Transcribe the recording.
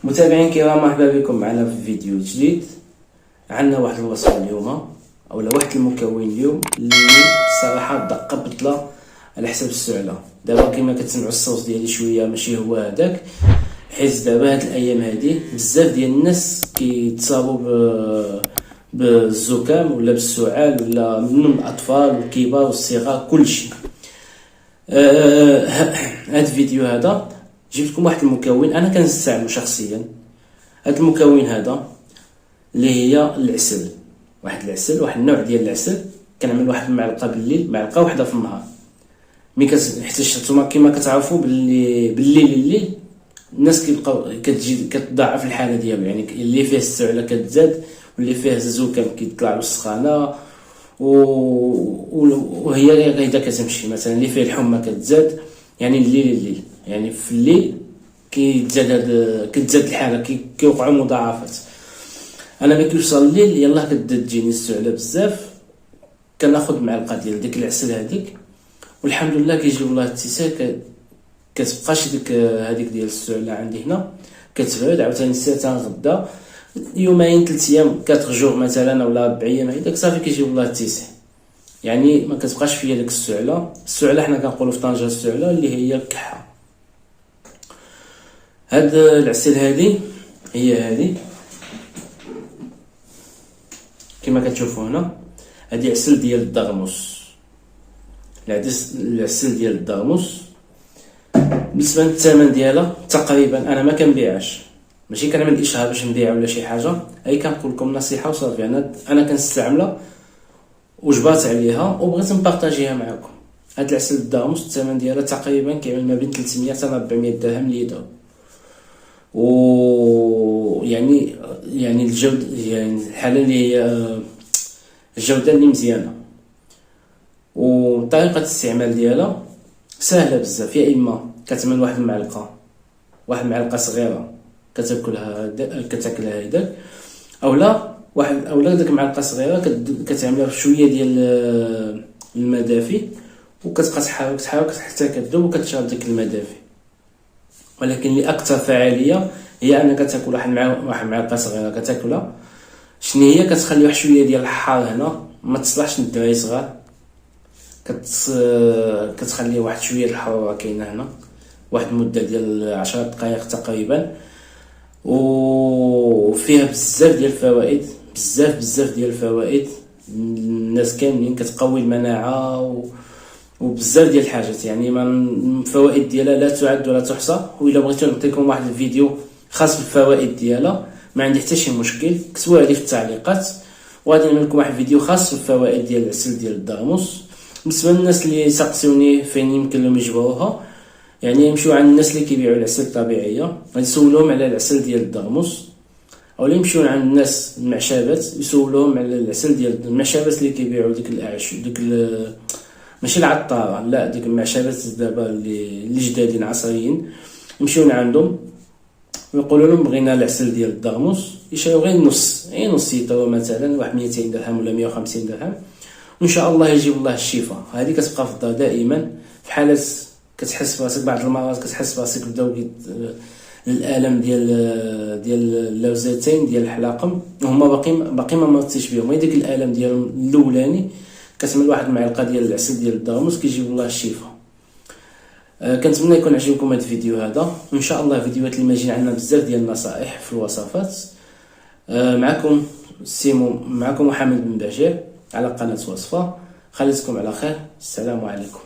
متابعين الكرام، مرحبا بكم معنا في فيديو جديد. عندنا واحد الوصفه اليوم اولا واحد المكون اليوم اللي صراحه دقه بطله على حساب السعله. دابا كما كتسمعوا الصوت ديالي شويه ماشي هو هذاك، حيت دابا هاد الايام هادي بزاف ديال الناس كيتصابوا بالزكام ولا بالسعال، ولا منهم الاطفال والكبار والصغار كلشي. هاد الفيديو هذا جبت لكم واحد المكون انا كنستعملو شخصيا. هاد المكون هذا اللي هي العسل، واحد النوع ديال العسل. كنعمل واحد المعلقه بالليل، معلقه واحده في النهار. حتى نتوما كما كتعرفوا الليل الناس كيبقاو كتضاعف الحاله ديالو، يعني اللي فيه السعله كتزاد، واللي فيه الزكام كيطلع له السخانه، وهي غيدا كتمشي. مثلا اللي فيه الحمى كتزاد، يعني الليل يعني في الليل كتزاد الحاله، كيوقعوا مضاعفات. انا ملي كيوصل الليل يلاه كتجيني السعله بزاف، كناخذ معلقه ديال ديك العسل هذيك، والحمد لله كيجيب الله الاتساع. كتبقاش هذيك ديال السعله عندي هنا، كتبعد. عاوتاني ساعه غدا يومين 3 ايام 4 جوغ مثلا ولا 4 ايام هكذاك صافي كيجيب الله الاتساع، يعني ما كتبقاش فيا ديك السعله حنا كنقولوا في طنجه السعله اللي هي الكحه. هاد العسل هي هذه كما كتشوفوا هنا. هذه عسل ديال الدغموس، العسل ديال الدغموس. بالنسبه للثمن ديالها تقريبا انا ما كنبيعهاش، ماشي كنعمل اشهار باش نبيع ولا شي حاجه، اي كنقول لكم نصيحه وصافي. انا كنستعملها وجبات عليها وبغيت نبارطاجيها معكم. هاد العسل الدغموس الثمن ديالها تقريبا كيعمل ما بين 300 حتى 400 درهم ليتر، يعني الجوده، يعني الحاله اللي هي الجوده اللي مزيانه. وطريقه الاستعمال ديالها سهله بزاف. يا اما كتعمل واحد المعلقه صغيره كتاكلها هكذاك، اولا ديك المعلقه صغيره كتعملها بشويه ديال الماء دافي، وكتبقى تحاول حتى كتذوب وكتشرب ديك الماء دافي. ولكن اللي اكثر فعاليه هي انك تاكل واحد معلقه صغيره كتاكلها. شنو هي؟ كتخلي واحد شويه ديال الحار هنا، ما تصلحش للدراري صغار. كتخلي واحد شويه الحراره كاينه هنا، واحد المده ديال 10 دقائق تقريبا، وفيها بزاف ديال الفوائد، بزاف ديال الفوائد. الناس كاملين كتقوي المناعه وبزاف ديال الحاجات، يعني الفوائد ديالها لا تعد ولا تحصى. وإلا بغيتو نعطيكم واحد الفيديو خاص بالفوائد ديالها ما عندي حتى شي مشكل، كتبوها لي في التعليقات وغادي نعمل لكم واحد الفيديو خاص بالفوائد ديال العسل ديال الدغموس. بالنسبه للناس اللي سقسيوني فين يمكن لهم يجبروها، يعني يمشيو عند الناس اللي كيبيعوا العسل الطبيعيه يسولوهم على العسل ديال الدغموس، او يمشيو عند الناس المعشبات يسولوهم على العسل ديال المعشبات اللي كيبيعوا ديك ماشي العطاره، لا ديك المعشبات دابا اللي جدادين عصريين. يمشيو عندهم ويقولوا لهم بغينا العسل ديال الدغموس، يشريو غير نص لتر مثلا، واحد 200 درهم ولا 150 درهم، وان شاء الله يجيب الله الشفاء. هذه كتبقى في الدار دائما في كتحس براسك بعض المرات كتحس براسك بداو الالم ديال اللوزتين ديال الحلاقم، وهما باقي ما مرضتيش بهم. هي ديك الالم ديال الاولاني كتعمل واحد المعلقه ديال العسل ديال الدغموس كيجيب الله الشفاء. كنتمنى يكون عجبكم هذا الفيديو هذا، وان شاء الله فيديوهات اللي ماجين عندنا بزاف ديال النصائح في الوصفات. معكم محمد بن بشير على قناه وصفه. خليتكم على خير، السلام عليكم.